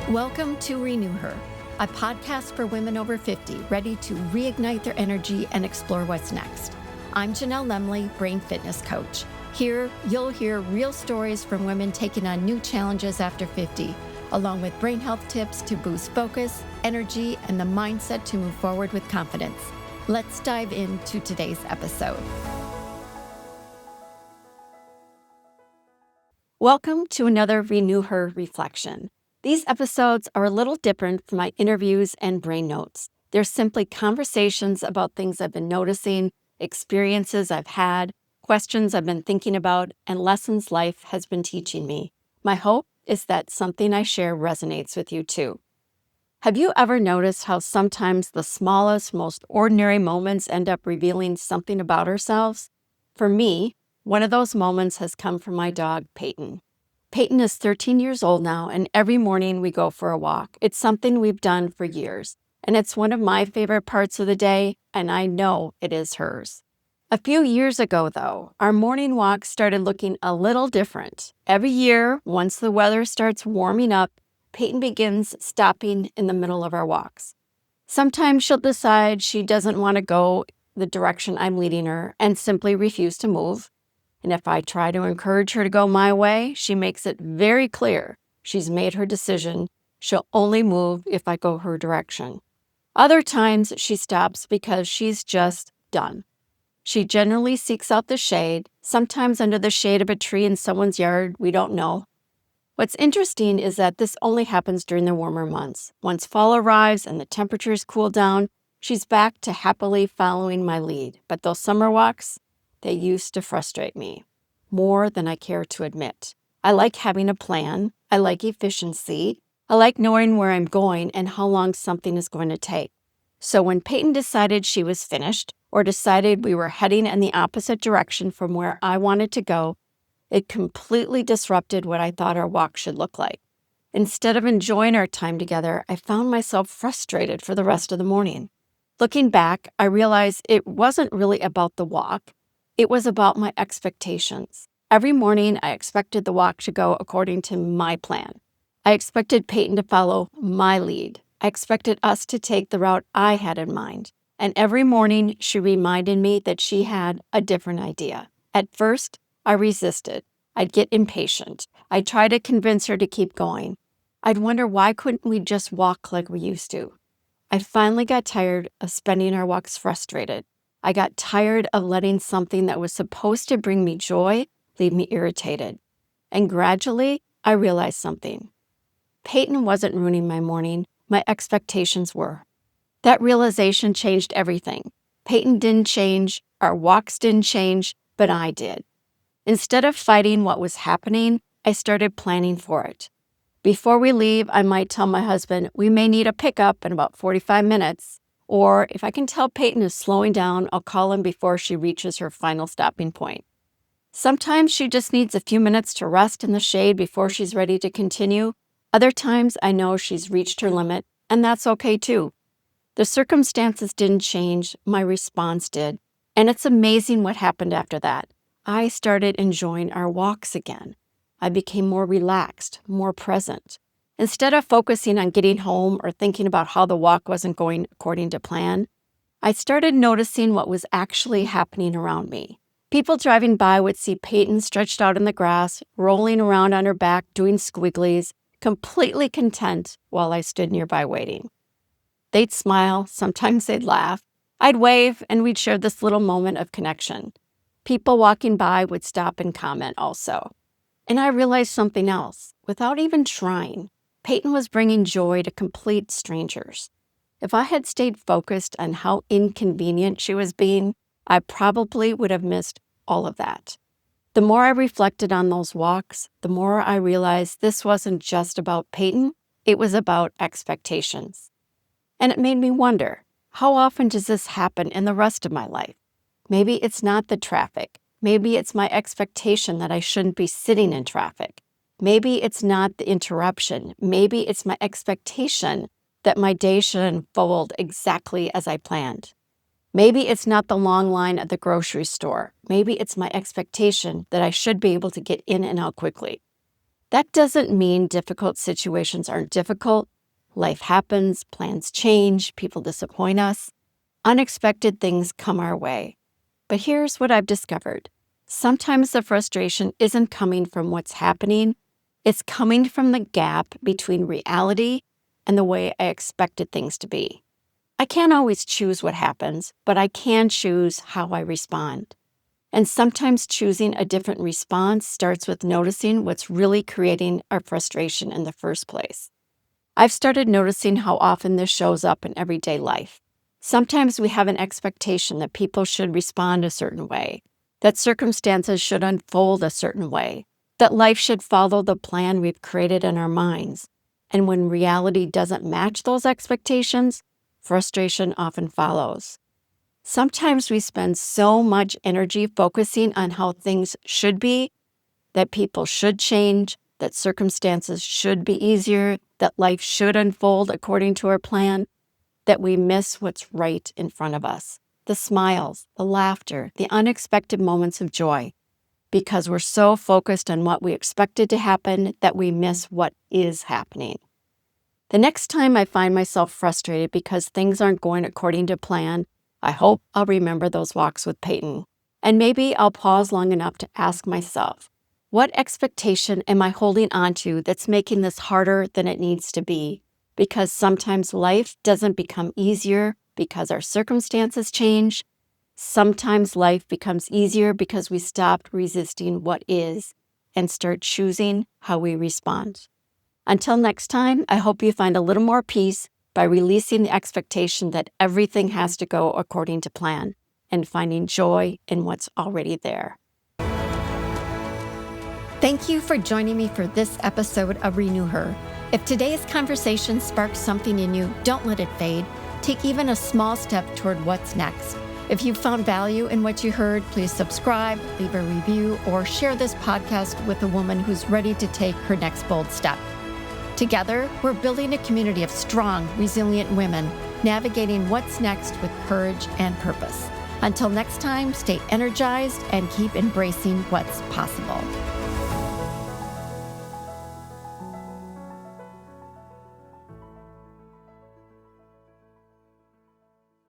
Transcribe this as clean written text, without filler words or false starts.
Welcome to RenewHer, a podcast for women over 50 ready to reignite their energy and explore what's next. I'm Janelle Lemley, brain fitness coach. Here, you'll hear real stories from women taking on new challenges after 50, along with brain health tips to boost focus, energy, and the mindset to move forward with confidence. Let's dive into today's episode. Welcome to another RenewHer Reflection. These episodes are a little different from my interviews and brain notes. They're simply conversations about things I've been noticing, experiences I've had, questions I've been thinking about, and lessons life has been teaching me. My hope is that something I share resonates with you too. Have you ever noticed how sometimes the smallest, most ordinary moments end up revealing something about ourselves? For me, one of those moments has come from my dog, Peyton. Peyton is 13 years old now, and every morning we go for a walk. It's something we've done for years, and it's one of my favorite parts of the day, and I know it is hers. A few years ago, though, our morning walk started looking a little different. Every year, once the weather starts warming up, Peyton begins stopping in the middle of our walks. Sometimes she'll decide she doesn't want to go the direction I'm leading her and simply refuse to move. And if I try to encourage her to go my way, she makes it very clear she's made her decision. She'll only move if I go her direction. Other times, she stops because she's just done. She generally seeks out the shade, sometimes under the shade of a tree in someone's yard, we don't know. What's interesting is that this only happens during the warmer months. Once fall arrives and the temperatures cool down, she's back to happily following my lead. But those summer walks, they used to frustrate me more than I care to admit. I like having a plan. I like efficiency. I like knowing where I'm going and how long something is going to take. So when Peyton decided she was finished or decided we were heading in the opposite direction from where I wanted to go, it completely disrupted what I thought our walk should look like. Instead of enjoying our time together, I found myself frustrated for the rest of the morning. Looking back, I realized it wasn't really about the walk. It was about my expectations. Every morning, I expected the walk to go according to my plan. I expected Peyton to follow my lead. I expected us to take the route I had in mind. And every morning, she reminded me that she had a different idea. At first, I resisted. I'd get impatient. I'd try to convince her to keep going. I'd wonder why couldn't we just walk like we used to? I finally got tired of spending our walks frustrated. I got tired of letting something that was supposed to bring me joy leave me irritated. And gradually, I realized something. Peyton wasn't ruining my morning. My expectations were. That realization changed everything. Peyton didn't change, our walks didn't change, but I did. Instead of fighting what was happening, I started planning for it. Before we leave, I might tell my husband we may need a pickup in about 45 minutes. Or if I can tell Peyton is slowing down, I'll call him before she reaches her final stopping point. Sometimes she just needs a few minutes to rest in the shade before she's ready to continue. Other times I know she's reached her limit, and that's okay too. The circumstances didn't change, my response did. And it's amazing what happened after that. I started enjoying our walks again. I became more relaxed, more present. Instead of focusing on getting home or thinking about how the walk wasn't going according to plan, I started noticing what was actually happening around me. People driving by would see Peyton stretched out in the grass, rolling around on her back, doing squigglies, completely content while I stood nearby waiting. They'd smile, sometimes they'd laugh. I'd wave, and we'd share this little moment of connection. People walking by would stop and comment also. And I realized something else. Without even trying, Peyton was bringing joy to complete strangers. If I had stayed focused on how inconvenient she was being, I probably would have missed all of that. The more I reflected on those walks, the more I realized this wasn't just about Peyton, it was about expectations. And it made me wonder, how often does this happen in the rest of my life? Maybe it's not the traffic. Maybe it's my expectation that I shouldn't be sitting in traffic. Maybe it's not the interruption. Maybe it's my expectation that my day should unfold exactly as I planned. Maybe it's not the long line at the grocery store. Maybe it's my expectation that I should be able to get in and out quickly. That doesn't mean difficult situations aren't difficult. Life happens, plans change, people disappoint us. Unexpected things come our way. But here's what I've discovered. Sometimes the frustration isn't coming from what's happening. It's coming from the gap between reality and the way I expected things to be. I can't always choose what happens, but I can choose how I respond. And sometimes choosing a different response starts with noticing what's really creating our frustration in the first place. I've started noticing how often this shows up in everyday life. Sometimes we have an expectation that people should respond a certain way, that circumstances should unfold a certain way, that life should follow the plan we've created in our minds. And when reality doesn't match those expectations, frustration often follows. Sometimes we spend so much energy focusing on how things should be, that people should change, that circumstances should be easier, that life should unfold according to our plan, that we miss what's right in front of us. The smiles, the laughter, the unexpected moments of joy, because we're so focused on what we expected to happen that we miss what is happening. The next time I find myself frustrated because things aren't going according to plan, I hope I'll remember those walks with Peyton. And maybe I'll pause long enough to ask myself, what expectation am I holding on to that's making this harder than it needs to be? Because sometimes life doesn't become easier because our circumstances change. Sometimes life becomes easier because we stopped resisting what is and start choosing how we respond. Until next time, I hope you find a little more peace by releasing the expectation that everything has to go according to plan and finding joy in what's already there. Thank you for joining me for this episode of Renew Her. If today's conversation sparked something in you, don't let it fade. Take even a small step toward what's next. If you found value in what you heard, please subscribe, leave a review, or share this podcast with a woman who's ready to take her next bold step. Together, we're building a community of strong, resilient women, navigating what's next with courage and purpose. Until next time, stay energized and keep embracing what's possible.